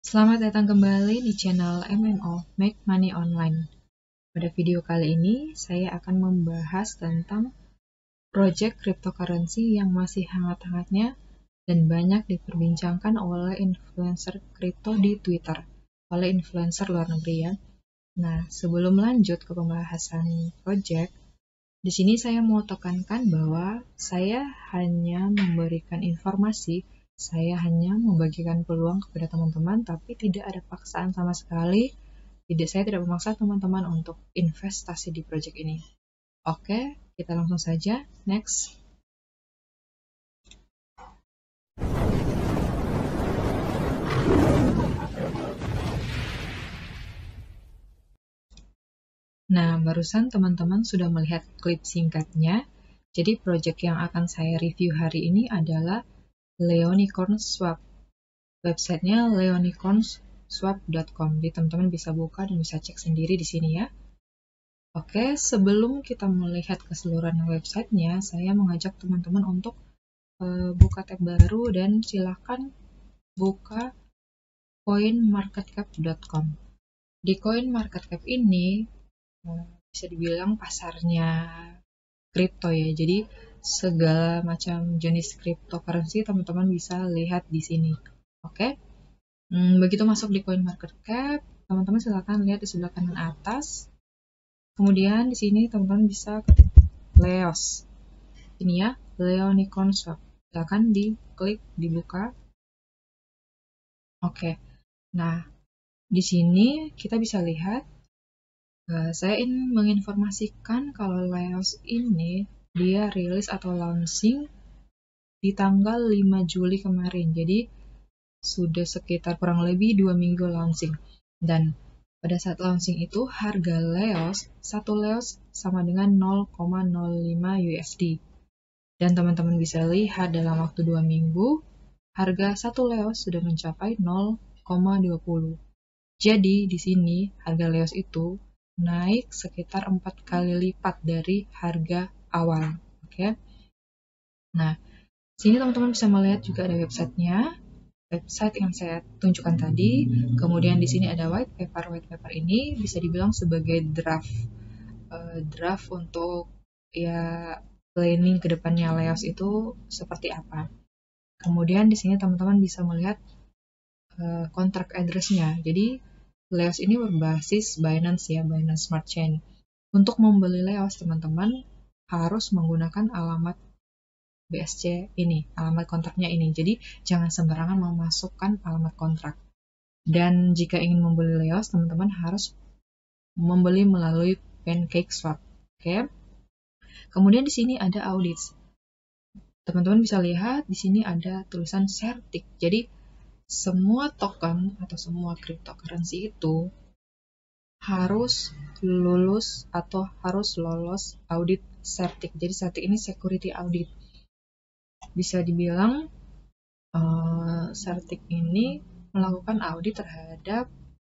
Selamat datang kembali di channel MMO Make Money Online. Pada video kali ini, saya akan membahas tentang project cryptocurrency yang masih hangat-hangatnya dan banyak diperbincangkan oleh influencer kripto di Twitter, oleh influencer luar negeri ya. Nah, sebelum lanjut ke pembahasan project, di sini saya mau tekankan bahwa saya hanya memberikan informasi, saya hanya membagikan peluang kepada teman-teman, tapi tidak ada paksaan sama sekali. Saya tidak memaksa teman-teman untuk investasi di project ini. Oke, kita langsung saja. Next. Nah, barusan teman-teman sudah melihat klip singkatnya. Jadi project yang akan saya review hari ini adalah Leonicorn Swap. Websitenya leonicornswap.com. Jadi teman-teman bisa buka dan bisa cek sendiri di sini ya. Oke, sebelum kita melihat keseluruhan websitenya, saya mengajak teman-teman untuk buka tab baru dan silakan buka coinmarketcap.com. Di coinmarketcap ini bisa dibilang pasarnya kripto ya. Jadi segala macam jenis cryptocurrency teman-teman bisa lihat di sini. Oke. Begitu masuk di CoinMarketCap, teman-teman silakan lihat di sebelah kanan atas. Kemudian di sini teman-teman bisa ketik Leos. Ini ya, Leonicorn Swap. Silakan diklik, dibuka. Oke. Nah, di sini kita bisa lihat saya ingin menginformasikan kalau Leos ini dia rilis atau launching di tanggal 5 Juli kemarin. Jadi sudah sekitar kurang lebih 2 minggu launching. Dan pada saat launching itu harga Leos, 1 Leos sama dengan 0,05 USD. Dan teman-teman bisa lihat dalam waktu 2 minggu, harga 1 Leos sudah mencapai 0,20. Jadi di sini harga Leos itu naik sekitar 4 kali lipat dari harga awal. Oke. Nah, sini teman-teman bisa melihat juga ada websitenya. Website yang saya tunjukkan tadi, kemudian di sini ada white paper. White paper ini bisa dibilang sebagai draft untuk ya planning ke depannya Leos itu seperti apa. Kemudian di sini teman-teman bisa melihat kontrak address-nya. Jadi Leos ini berbasis Binance ya, Binance Smart Chain. Untuk membeli Leos teman-teman harus menggunakan alamat BSC ini, alamat kontraknya ini. Jadi jangan sembarangan memasukkan alamat kontrak. Dan jika ingin membeli Leos, teman-teman harus membeli melalui PancakeSwap. Oke. Kemudian di sini ada audits. Teman-teman bisa lihat di sini ada tulisan Certic. Jadi semua token atau semua cryptocurrency itu harus lulus atau harus lolos audit Certic. Jadi Certic ini security audit. Bisa dibilang Certic ini melakukan audit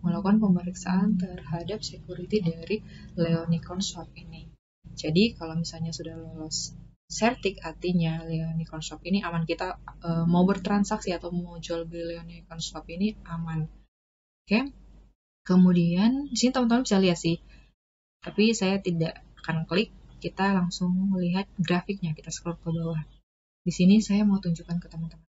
melakukan pemeriksaan terhadap security dari Leonicorn Swap ini. Jadi kalau misalnya sudah lolos Certic, artinya Leonicorn Swap ini aman. Kita mau bertransaksi atau mau jual beli Leonicorn Swap ini aman. Oke. Kemudian di sini teman-teman bisa lihat sih. Tapi saya tidak akan klik, kita langsung melihat grafiknya. Kita scroll ke bawah. Di sini saya mau tunjukkan ke teman-teman.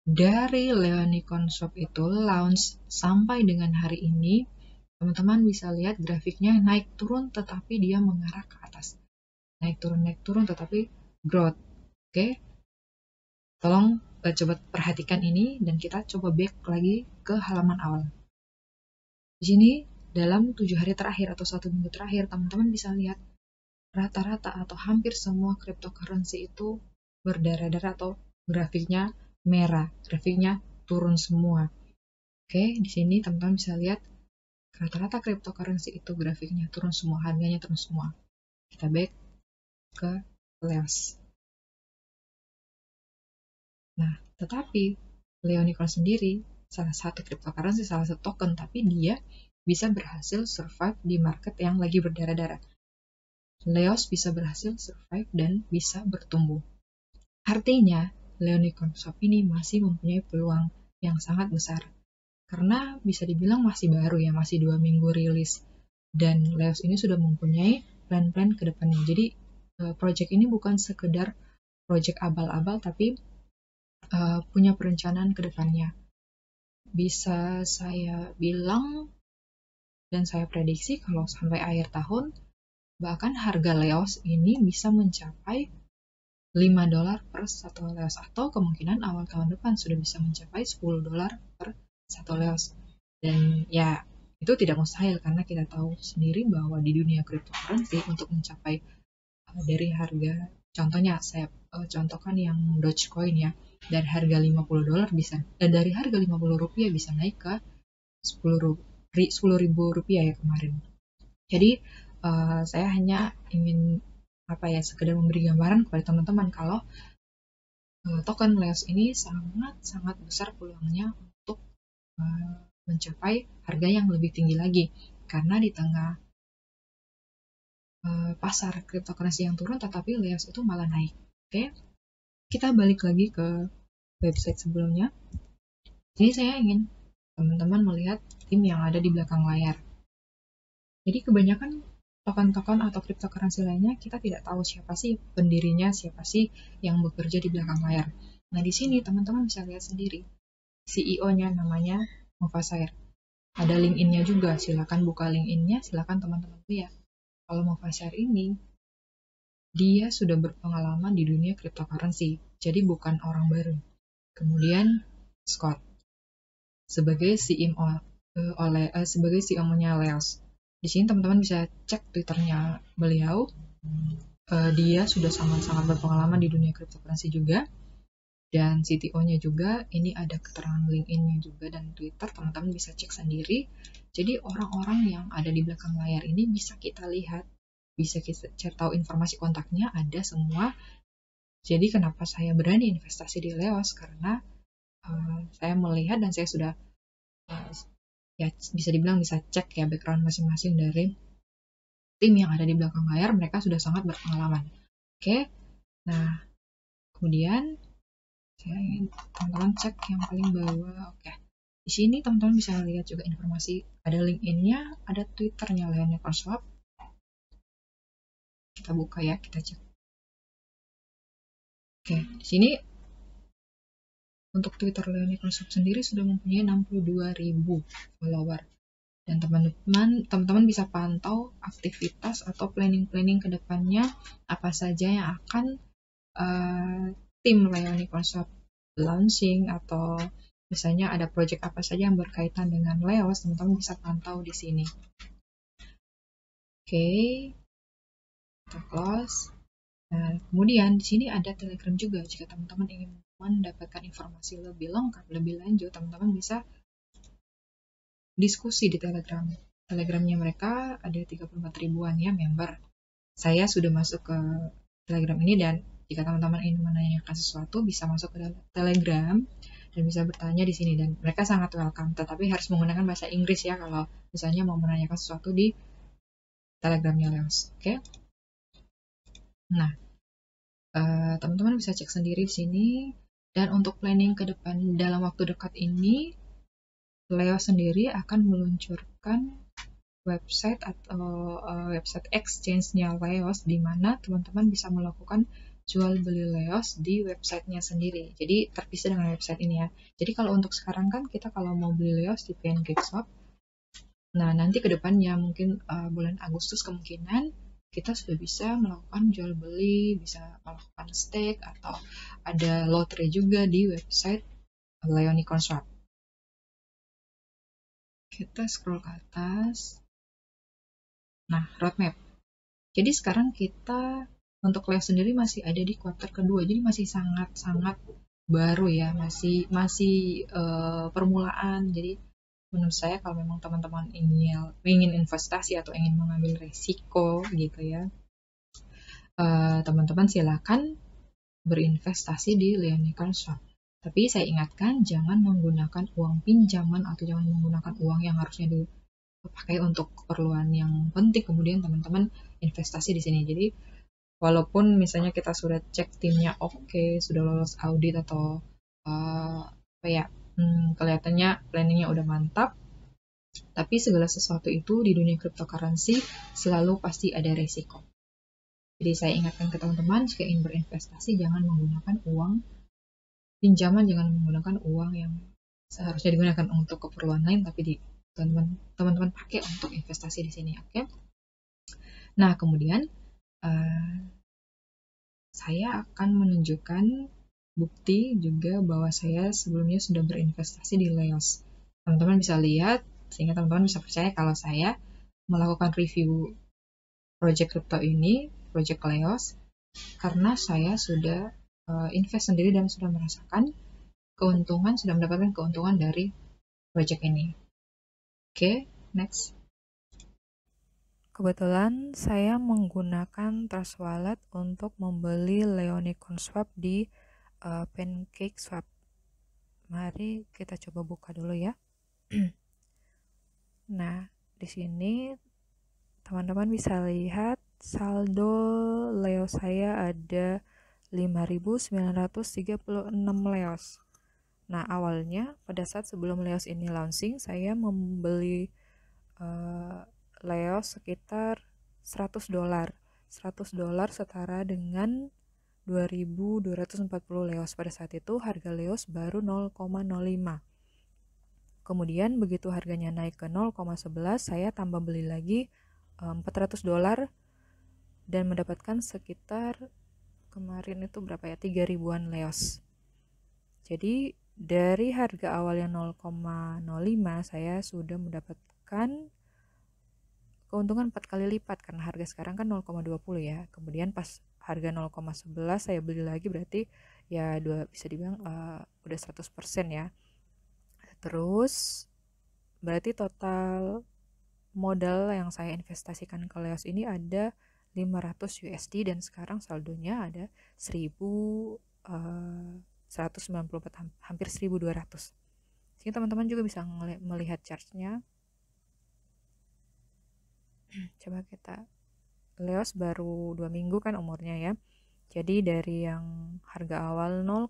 Dari Leonicorn Swap itu launch sampai dengan hari ini, teman-teman bisa lihat grafiknya naik turun tetapi dia mengarah ke atas. Naik turun tetapi growth. Oke. Tolong coba perhatikan ini dan kita coba back lagi ke halaman awal. Di sini dalam 7 hari terakhir atau 1 minggu terakhir, teman-teman bisa lihat rata-rata atau hampir semua cryptocurrency itu berdarah-darah atau grafiknya merah, grafiknya turun semua. Oke, di sini teman-teman bisa lihat rata-rata cryptocurrency itu grafiknya turun semua, harganya turun semua. Kita back ke Leos. Nah, tetapi Leonicorn sendiri salah satu cryptocurrency, salah satu token, tapi dia bisa berhasil survive di market yang lagi berdarah-darah. Leos bisa berhasil survive dan bisa bertumbuh. Artinya, Leonicorn Swap ini masih mempunyai peluang yang sangat besar. karena bisa dibilang masih baru ya, masih 2 minggu rilis. Dan Leos ini sudah mempunyai plan-plan ke depannya. Jadi project ini bukan sekedar project abal-abal, tapi punya perencanaan ke depannya. Bisa saya bilang dan saya prediksi kalau sampai akhir tahun, bahkan harga Leos ini bisa mencapai $5 per satu Leos, atau kemungkinan awal tahun depan sudah bisa mencapai $10 per satu Leos. Dan ya, itu tidak mustahil karena kita tahu sendiri bahwa di dunia cryptocurrency untuk mencapai dari harga, contohnya saya contohkan yang Dogecoin ya, dari harga $50 bisa, dari harga Rp50 bisa naik ke Rp10.000 ya kemarin. Jadi saya hanya ingin sekedar memberi gambaran kepada teman-teman kalau token Leos ini sangat besar peluangnya untuk mencapai harga yang lebih tinggi lagi, karena di tengah pasar cryptocurrency yang turun, tetapi Leos itu malah naik. Oke, kita balik lagi ke website sebelumnya. Jadi saya ingin teman-teman melihat tim yang ada di belakang layar. Jadi kebanyakan token-token atau cryptocurrency lainnya kita tidak tahu siapa sih pendirinya, siapa sih yang bekerja di belakang layar. Nah, di sini teman-teman bisa lihat sendiri. CEO-nya namanya Movasair. Ada LinkedIn-nya juga, silakan buka LinkedIn-nya, silakan teman-teman lihat. Kalau Movasair ini, dia sudah berpengalaman di dunia cryptocurrency, jadi bukan orang baru. Kemudian Scott sebagai CEO-nya Leos. Di sini teman-teman bisa cek Twitternya beliau. Dia sudah sangat berpengalaman di dunia cryptocurrency juga. Dan CTO-nya juga, ini ada keterangan LinkedIn-nya juga dan Twitter, teman-teman bisa cek sendiri. Jadi orang-orang yang ada di belakang layar ini bisa kita lihat, bisa kita cari tahu informasi kontaknya, ada semua. Jadi kenapa saya berani investasi di Leos? Karena saya melihat dan saya sudah ya bisa dibilang bisa cek ya background masing-masing dari tim yang ada di belakang layar, mereka sudah sangat berpengalaman. Oke, nah kemudian saya ingin teman-teman cek yang paling bawah. Oke, di sini teman-teman bisa lihat juga informasi, ada LinkedIn-nya, ada Twitter-nya Leon Microsoft. Kita buka ya, kita cek. Oke, di sini untuk Twitter Leon Microsoft sendiri sudah mempunyai 62.000 follower. Dan teman-teman bisa pantau aktivitas atau planning ke depannya apa saja yang akan tim Leon Microsoft launching, atau misalnya ada project apa saja yang berkaitan dengan Leos, teman-teman bisa pantau di sini. Oke, kita close. Nah, kemudian di sini ada Telegram juga. Jika teman-teman ingin mendapatkan informasi lebih lengkap, lebih lanjut, teman-teman bisa diskusi di Telegram. Telegramnya mereka ada 34 ribuan ya member. Saya sudah masuk ke Telegram ini, dan jika teman-teman ingin menanyakan sesuatu bisa masuk ke Telegram dan bisa bertanya di sini, dan mereka sangat welcome, tetapi harus menggunakan bahasa Inggris ya kalau misalnya mau menanyakan sesuatu di Telegramnya Leos. Oke. Nah, teman-teman bisa cek sendiri di sini. Dan untuk planning ke depan dalam waktu dekat ini, Leos sendiri akan meluncurkan website atau website exchange-nya Leos, di mana teman-teman bisa melakukan jual beli Leos di websitenya sendiri. Jadi terpisah dengan website ini ya. Jadi kalau untuk sekarang kan kita kalau mau beli Leos di PancakeSwap, nah nanti ke depannya mungkin bulan Agustus kemungkinan kita sudah bisa melakukan jual beli, bisa melakukan stake, atau ada lottery juga di website Leonicorn Swap. Kita scroll ke atas. Nah, roadmap. Jadi sekarang kita untuk Leos sendiri masih ada di kuartal kedua, jadi masih sangat baru ya, masih permulaan. Jadi menurut saya kalau memang teman-teman ingin investasi atau ingin mengambil resiko gitu ya, teman-teman silakan berinvestasi di Leonicorn Swap. Tapi saya ingatkan jangan menggunakan uang pinjaman atau jangan menggunakan uang yang harusnya dipakai untuk keperluan yang penting kemudian teman-teman investasi di sini. Jadi walaupun misalnya kita sudah cek timnya oke, sudah lolos audit atau kelihatannya planningnya udah mantap, tapi segala sesuatu itu di dunia cryptocurrency selalu pasti ada resiko. Jadi saya ingatkan ke teman-teman, jika ingin berinvestasi jangan menggunakan uang pinjaman, jangan menggunakan uang yang seharusnya digunakan untuk keperluan lain, tapi teman-teman pakai untuk investasi di sini, oke? Nah, kemudian saya akan menunjukkan bukti juga bahwa saya sebelumnya sudah berinvestasi di Leos. Teman-teman bisa lihat, sehingga teman-teman bisa percaya kalau saya melakukan review project crypto ini, project Leos, karena saya sudah invest sendiri dan sudah merasakan keuntungan, sudah mendapatkan keuntungan dari project ini. Oke, next. Kebetulan saya menggunakan Trust Wallet untuk membeli Leonicorn Swap di PancakeSwap. Mari kita coba buka dulu ya. Nah, di sini teman-teman bisa lihat saldo Leo saya ada 5.936 Leos. Nah, awalnya pada saat sebelum Leos ini launching, saya membeli Leos sekitar $100. $100 setara dengan 2.240 Leos. Pada saat itu harga Leos baru 0,05. Kemudian begitu harganya naik ke 0,11, saya tambah beli lagi $400 dan mendapatkan sekitar kemarin itu berapa ya, 3.000-an Leos. Jadi dari harga awalnya 0,05 saya sudah mendapatkan keuntungan 4 kali lipat karena harga sekarang kan 0,20 ya. Kemudian pas harga 0,11 saya beli lagi, berarti ya bisa dibilang udah 100% ya. Terus berarti total modal yang saya investasikan ke Leos ini ada 500 USD dan sekarang saldonya ada 1.194, hampir 1.200. Jadi teman-teman juga bisa melihat chartnya. Coba kita, Leos baru 2 minggu kan umurnya ya. Jadi dari yang harga awal 0,05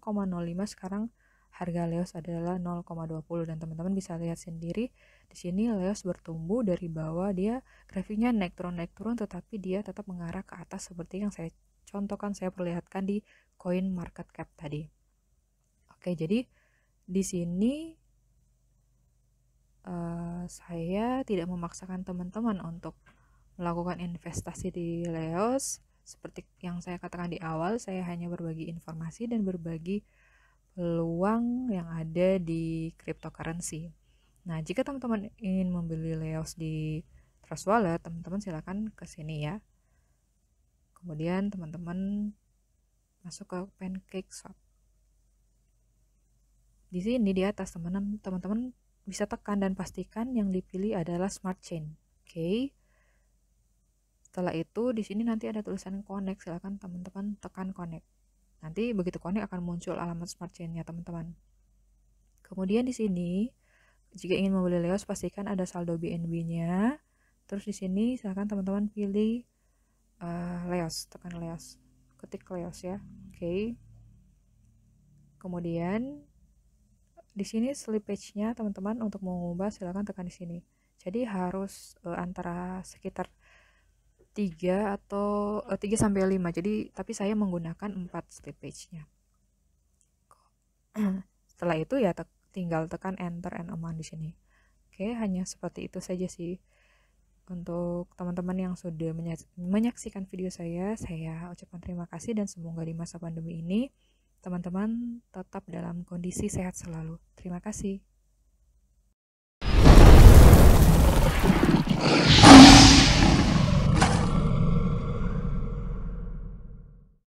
sekarang harga Leos adalah 0,20 dan teman-teman bisa lihat sendiri di sini Leos bertumbuh dari bawah, dia grafiknya naik turun tetapi dia tetap mengarah ke atas seperti yang saya contohkan, saya perlihatkan di coin market cap tadi. Oke, jadi di sini saya tidak memaksakan teman-teman untuk melakukan investasi di Leos. Seperti yang saya katakan di awal, saya hanya berbagi informasi dan berbagi peluang yang ada di cryptocurrency. Nah, jika teman-teman ingin membeli Leos di Trust Wallet, teman-teman silakan ke sini ya. Kemudian teman-teman masuk ke PancakeSwap. Di sini di atas teman-teman bisa tekan dan pastikan yang dipilih adalah Smart Chain. Oke. Setelah itu di sini nanti ada tulisan connect, silakan teman-teman tekan connect. Nanti begitu connect akan muncul alamat Smart Chain-nya teman-teman. Kemudian di sini jika ingin membeli Leos pastikan ada saldo BNB-nya. Terus di sini silakan teman-teman pilih Leos, tekan Leos, ketik Leos ya. Oke. Kemudian di sini slippage-nya teman-teman untuk mengubah silakan tekan di sini. Jadi harus antara sekitar 3 atau 3 sampai 5. Jadi tapi saya menggunakan 4 slippage-nya. Setelah itu ya tinggal tekan enter and amount di sini. Oke, hanya seperti itu saja sih. Untuk teman-teman yang sudah menyaksikan video saya ucapkan terima kasih dan semoga di masa pandemi ini teman-teman tetap dalam kondisi sehat selalu. Terima kasih.